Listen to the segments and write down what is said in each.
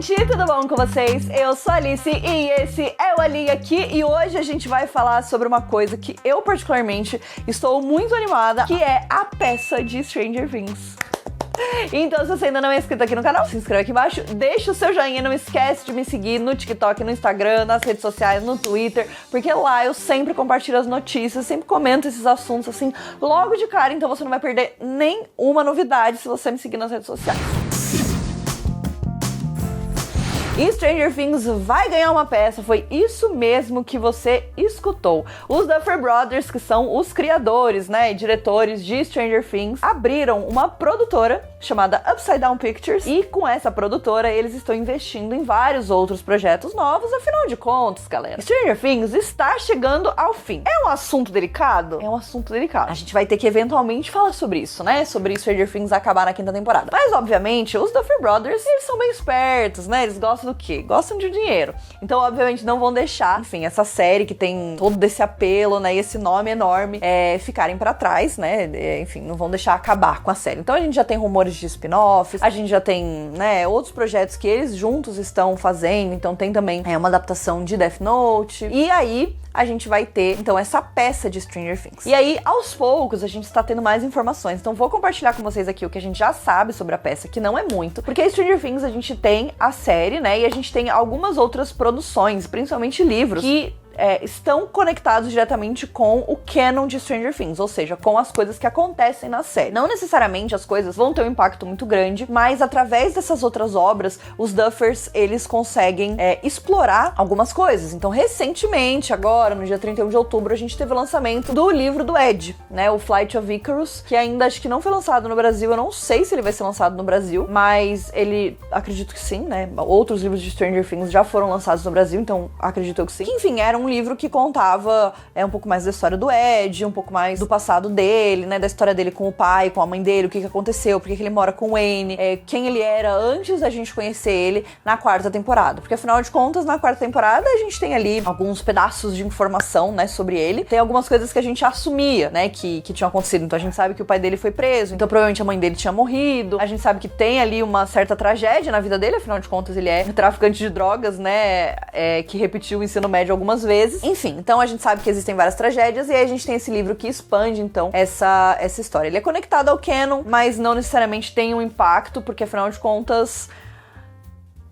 gente, tudo bom com vocês? Eu sou a Alice e esse é o Ali aqui e hoje a gente vai falar sobre uma coisa que eu particularmente estou muito animada, que é a peça de Stranger Things. Então, se você ainda não é inscrito aqui no canal, se inscreve aqui embaixo, deixa o seu joinha, não esquece de me seguir no TikTok, no Instagram, nas redes sociais, no Twitter, porque lá eu sempre compartilho as notícias, sempre comento esses assuntos assim, logo de cara, então você não vai perder nenhuma novidade se você me seguir nas redes sociais. E Stranger Things vai ganhar uma peça, foi isso mesmo que você escutou. Os Duffer Brothers, que são os criadores, né, e diretores de Stranger Things, abriram uma produtora chamada Upside Down Pictures e com essa produtora eles estão investindo em vários outros projetos novos, afinal de contas, galera, Stranger Things está chegando ao fim. É um assunto delicado? É um assunto delicado. A gente vai ter que eventualmente falar sobre isso, né, sobre Stranger Things acabar na 5ª temporada. Mas, obviamente, os Duffer Brothers, eles são bem espertos, né, eles gostam do quê? Gostam de dinheiro. Então, obviamente, não vão deixar, enfim, essa série que tem todo esse apelo, né, e esse nome enorme, ficarem pra trás, né, enfim, não vão deixar acabar com a série. Então, a gente já tem rumores de spin-offs, a gente já tem, né, outros projetos que eles juntos estão fazendo, então tem também uma adaptação de Death Note, e aí a gente vai ter, então, essa peça de Stranger Things. E aí, aos poucos, a gente está tendo mais informações. Então, vou compartilhar com vocês aqui o que a gente já sabe sobre a peça, que não é muito, porque Stranger Things a gente tem a série, né, e a gente tem algumas outras produções, principalmente livros, que estão conectados diretamente com o canon de Stranger Things, ou seja, com as coisas que acontecem na série. Não necessariamente as coisas vão ter um impacto muito grande, mas através dessas outras obras, os Duffers, eles conseguem explorar algumas coisas. Então, recentemente, agora, no dia 31 de outubro, a gente teve o lançamento do livro do Ed, né, o Flight of Icarus, que ainda acho que não foi lançado no Brasil, eu não sei se ele vai ser lançado no Brasil, mas ele, acredito que sim, né, outros livros de Stranger Things já foram lançados no Brasil, então acredito que sim. Enfim, era um livro que contava um pouco mais da história do Ed, um pouco mais do passado dele, né, da história dele com o pai, com a mãe dele, o que aconteceu, por que ele mora com o Wayne, quem ele era antes da gente conhecer ele na 4ª temporada. Porque afinal de contas, na 4ª temporada a gente tem ali alguns pedaços de informação, né, sobre ele. Tem algumas coisas que a gente assumia, né, que tinham acontecido. Então a gente sabe que o pai dele foi preso, então provavelmente a mãe dele tinha morrido. A gente sabe que tem ali uma certa tragédia na vida dele, afinal de contas ele é um traficante de drogas, né, que repetiu o ensino médio algumas vezes. Enfim, então a gente sabe que existem várias tragédias e aí a gente tem esse livro que expande, então, essa história. Ele é conectado ao canon, mas não necessariamente tem um impacto, porque afinal de contas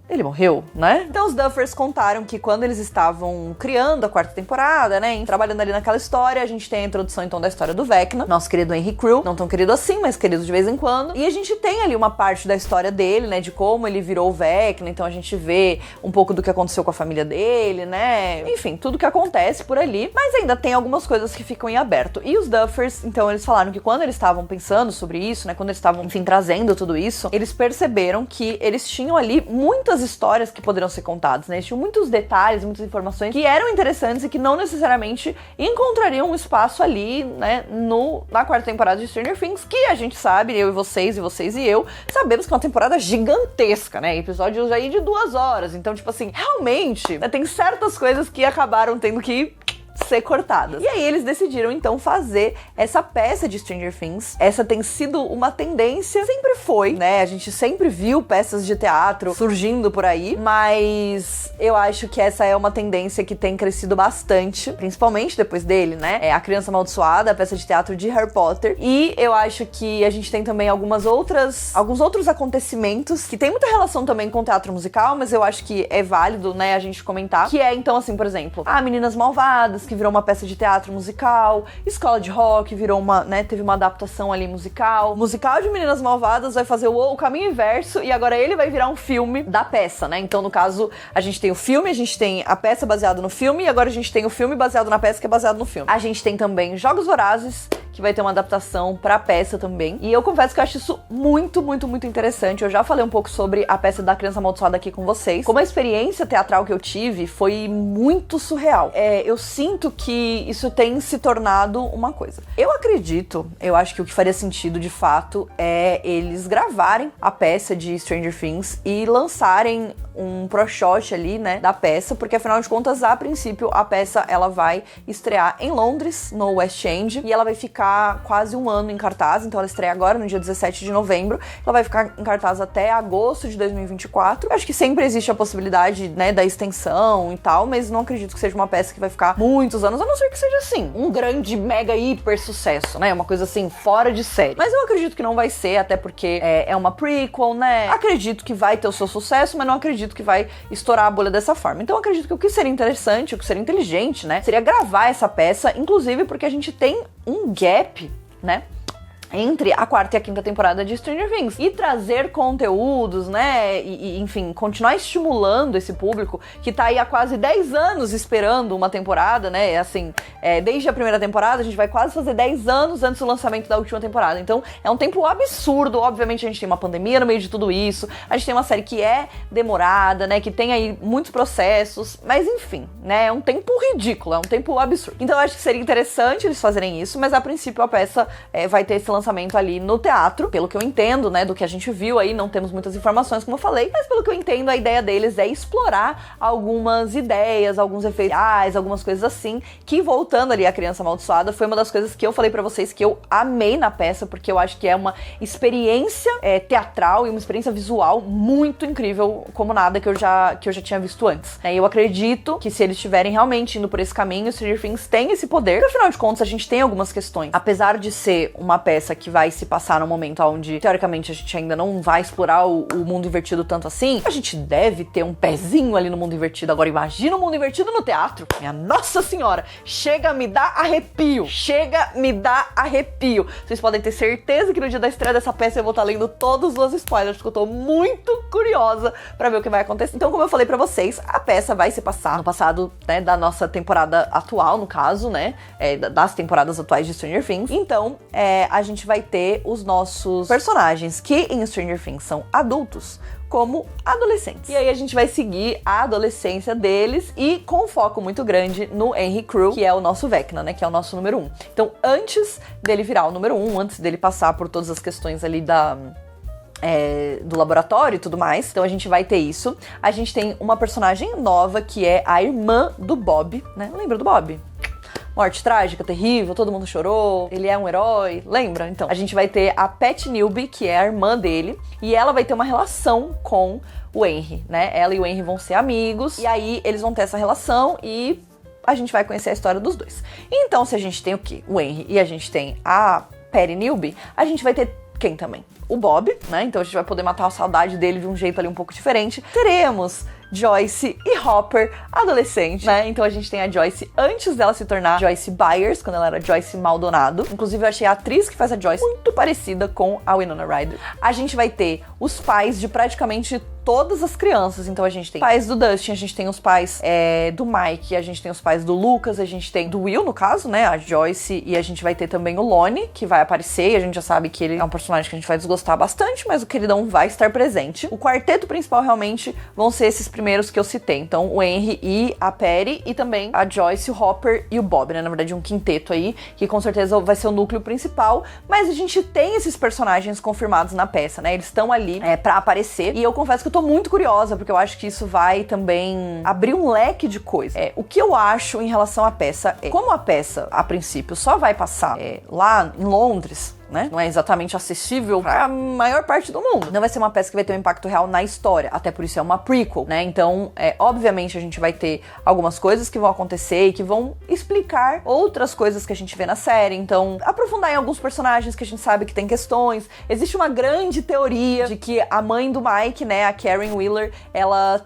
ele morreu, né? Então os Duffers contaram que quando eles estavam criando a 4ª temporada, né, trabalhando ali naquela história, a gente tem a introdução então da história do Vecna, nosso querido Henry Crew, não tão querido assim, mas querido de vez em quando, e a gente tem ali uma parte da história dele, né, de como ele virou o Vecna, então a gente vê um pouco do que aconteceu com a família dele, né, enfim, tudo que acontece por ali, mas ainda tem algumas coisas que ficam em aberto. E os Duffers, então, eles falaram que quando eles estavam pensando sobre isso, né, quando eles estavam, enfim, trazendo tudo isso, eles perceberam que eles tinham ali muitas histórias que poderiam ser contadas, né? Tinham muitos detalhes, muitas informações que eram interessantes e que não necessariamente encontrariam um espaço ali, né, na 4ª temporada de Stranger Things, que a gente sabe, eu e vocês e eu, sabemos que é uma temporada gigantesca, né? Episódios aí de 2 horas. Então, tipo assim, realmente, né, tem certas coisas que acabaram tendo que ser cortadas. E aí eles decidiram então fazer essa peça de Stranger Things. Essa tem sido uma tendência, sempre foi, né? A gente sempre viu peças de teatro surgindo por aí, mas eu acho que essa é uma tendência que tem crescido bastante, principalmente depois dele, né? A Criança Amaldiçoada, a peça de teatro de Harry Potter. E eu acho que a gente tem também alguns outros acontecimentos que tem muita relação também com o teatro musical, mas eu acho que é válido, né, a gente comentar, que é então assim, por exemplo, Meninas Malvadas, que virou uma peça de teatro musical, Escola de Rock virou teve uma adaptação ali musical. O musical de Meninas Malvadas vai fazer o caminho inverso e agora ele vai virar um filme da peça, né? Então, no caso, a gente tem o filme, a gente tem a peça baseada no filme e agora a gente tem o filme baseado na peça que é baseado no filme. A gente tem também Jogos Vorazes, que vai ter uma adaptação pra peça também. E eu confesso que eu acho isso muito, muito, muito interessante. Eu já falei um pouco sobre a peça da Criança Amaldiçoada aqui com vocês. Como a experiência teatral que eu tive foi muito surreal. Eu sinto que isso tem se tornado uma coisa. Eu acho que o que faria sentido, de fato, é eles gravarem a peça de Stranger Things e lançarem um pro-shot ali, né, da peça, porque afinal de contas, a princípio, a peça, ela vai estrear em Londres, no West End, e ela vai ficar ficar quase um ano em cartaz, então ela estreia agora no dia 17 de novembro, ela vai ficar em cartaz até agosto de 2024. Eu acho que sempre existe a possibilidade, né, da extensão e tal, mas não acredito que seja uma peça que vai ficar muitos anos, a não ser que seja assim, um grande, mega, hiper sucesso, né, uma coisa assim, fora de série. Mas eu acredito que não vai ser, até porque é uma prequel, né, acredito que vai ter o seu sucesso, mas não acredito que vai estourar a bolha dessa forma. Então eu acredito que o que seria interessante, o que seria inteligente, né, seria gravar essa peça, inclusive porque a gente tem um gap, né, entre a quarta e a quinta temporada de Stranger Things e trazer conteúdos, né, e enfim, continuar estimulando esse público que tá aí há quase 10 anos esperando uma temporada, né, assim, desde a primeira temporada a gente vai quase fazer 10 anos antes do lançamento da última temporada, então é um tempo absurdo. Obviamente a gente tem uma pandemia no meio de tudo isso, a gente tem uma série que é demorada, né, que tem aí muitos processos, mas enfim, né, é um tempo ridículo, é um tempo absurdo. Então eu acho que seria interessante eles fazerem isso, mas a princípio a peça vai ter esse lançamento ali no teatro, pelo que eu entendo, né, do que a gente viu aí, não temos muitas informações, como eu falei, mas pelo que eu entendo, a ideia deles é explorar algumas ideias, alguns efeitos reais, algumas coisas assim, que voltando ali a Criança Amaldiçoada, foi uma das coisas que eu falei pra vocês que eu amei na peça, porque eu acho que é uma experiência teatral e uma experiência visual muito incrível, como nada que eu já tinha visto antes. Eu acredito que se eles estiverem realmente indo por esse caminho, Stranger Things tem esse poder, porque afinal de contas a gente tem algumas questões. Apesar de ser uma peça que vai se passar no momento onde, teoricamente, a gente ainda não vai explorar o mundo invertido tanto assim, a gente deve ter um pezinho ali no mundo invertido. Agora, imagina o mundo invertido no teatro. Minha Nossa Senhora! Chega a me dar arrepio! Chega a me dar arrepio! Vocês podem ter certeza que no dia da estreia dessa peça eu vou estar lendo todos os spoilers, porque eu tô muito curiosa pra ver o que vai acontecer. Então, como eu falei pra vocês, a peça vai se passar no passado, né, da nossa temporada atual, no caso, né, das temporadas atuais de Stranger Things. Então, a gente vai ter os nossos personagens que em Stranger Things são adultos como adolescentes. E aí a gente vai seguir a adolescência deles e com foco muito grande no Henry Crew, que é o nosso Vecna, né, que é o nosso número 1. Então, antes dele virar o número 1, antes dele passar por todas as questões ali do laboratório e tudo mais, então a gente vai ter isso. A gente tem uma personagem nova que é a irmã do Bob, né? Lembra do Bob? Morte trágica, terrível, todo mundo chorou, ele é um herói, lembra? Então, a gente vai ter a Pat Newby, que é a irmã dele, e ela vai ter uma relação com o Henry, né? Ela e o Henry vão ser amigos, e aí eles vão ter essa relação e a gente vai conhecer a história dos dois. Então, se a gente tem o quê? O Henry e a gente tem a Pat Newby, a gente vai ter quem também? O Bob, né? Então a gente vai poder matar a saudade dele de um jeito ali um pouco diferente. Teremos Joyce e Hopper adolescente, né? Então a gente tem a Joyce antes dela se tornar Joyce Byers, quando ela era Joyce Maldonado. Inclusive eu achei a atriz que faz a Joyce muito parecida com a Winona Ryder. A gente vai ter os pais de praticamente todas as crianças. Então a gente tem pais do Dustin, a gente tem os pais do Mike, a gente tem os pais do Lucas, a gente tem do Will, no caso, né? A Joyce, e a gente vai ter também o Lonnie, que vai aparecer, e a gente já sabe que ele é um personagem que a gente vai desgostar bastante, mas o queridão vai estar presente. O quarteto principal realmente vão ser esses primeiros que eu citei. Então o Henry e a Patty, e também a Joyce, o Hopper e o Bob, né? Na verdade um quinteto aí, que com certeza vai ser o núcleo principal, mas a gente tem esses personagens confirmados na peça, né? Eles estão ali pra aparecer, e eu confesso que eu tô muito curiosa, porque eu acho que isso vai também abrir um leque de coisas. O que eu acho em relação à peça como a peça, a princípio, só vai passar lá em Londres, né? Não é exatamente acessível pra maior parte do mundo. Não vai ser uma peça que vai ter um impacto real na história, até por isso é uma prequel, né? Então, obviamente a gente vai ter algumas coisas que vão acontecer e que vão explicar outras coisas que a gente vê na série. Então, aprofundar em alguns personagens que a gente sabe que tem questões. Existe uma grande teoria de que a mãe do Mike, né, a Karen Wheeler, ela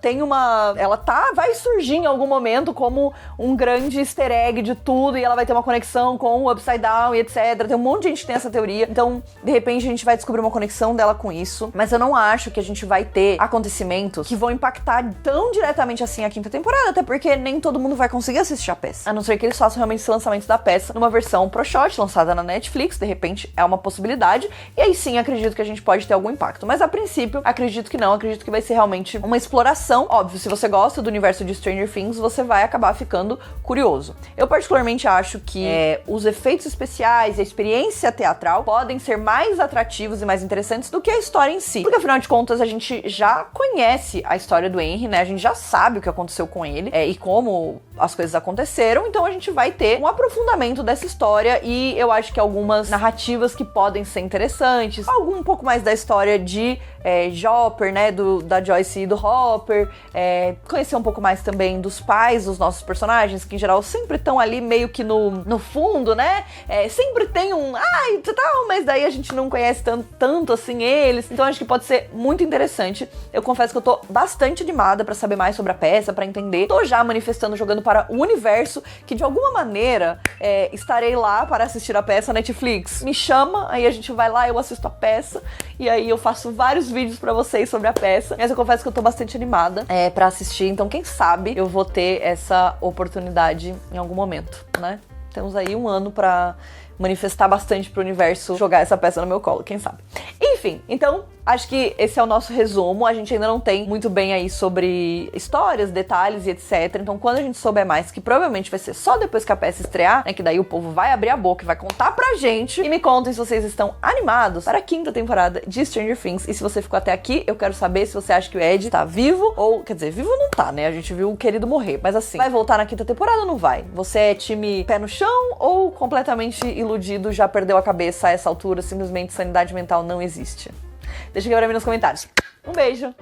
vai surgir em algum momento como um grande easter egg de tudo, e ela vai ter uma conexão com o Upside Down e etc. Tem um monte de gente que tem essa teoria. Então, de repente, a gente vai descobrir uma conexão dela com isso. Mas eu não acho que a gente vai ter acontecimentos que vão impactar tão diretamente assim a quinta temporada, até porque nem todo mundo vai conseguir assistir a peça. A não ser que eles façam realmente esse lançamento da peça numa versão pro shot, lançada na Netflix, de repente é uma possibilidade. E aí sim, acredito que a gente pode ter algum impacto. Mas a princípio, acredito que não. Acredito que vai ser realmente uma exploração. Óbvio, se você gosta do universo de Stranger Things, você vai acabar ficando curioso. Eu particularmente acho que os efeitos especiais, a experiência teatral geral, podem ser mais atrativos e mais interessantes do que a história em si. Porque afinal de contas a gente já conhece a história do Henry, né? A gente já sabe o que aconteceu com ele e como as coisas aconteceram, então a gente vai ter um aprofundamento dessa história e eu acho que algumas narrativas que podem ser interessantes, um pouco mais da história de Hopper, né, da Joyce e do Hopper, conhecer um pouco mais também dos pais dos nossos personagens, que em geral sempre estão ali meio que no fundo, né, sempre tem tal, mas daí a gente não conhece tanto assim eles, então acho que pode ser muito interessante. Eu confesso que eu tô bastante animada pra saber mais sobre a peça, pra entender. Tô já manifestando, jogando para o universo, que de alguma maneira estarei lá para assistir a peça. Netflix me chama, aí a gente vai lá, eu assisto a peça, e aí eu faço vários vídeos pra vocês sobre a peça, mas eu confesso que eu tô bastante animada pra assistir, então quem sabe eu vou ter essa oportunidade em algum momento, né? Temos aí um ano pra manifestar bastante pro universo jogar essa peça no meu colo, quem sabe. Enfim, então acho que esse é o nosso resumo. A gente ainda não tem muito bem aí sobre histórias, detalhes e etc. Então quando a gente souber mais, que provavelmente vai ser só depois que a peça estrear, né, que daí o povo vai abrir a boca e vai contar pra gente. E me contem se vocês estão animados para a 5ª temporada de Stranger Things. E se você ficou até aqui, eu quero saber se você acha que o Ed tá vivo, ou, quer dizer, vivo não tá, né? A gente viu o querido morrer, mas assim, vai voltar na 5ª temporada ou não vai? Você é time pé no chão ou completamente iludido, já perdeu a cabeça a essa altura, simplesmente sanidade mental não existe? Deixa aqui pra mim nos comentários. Um beijo!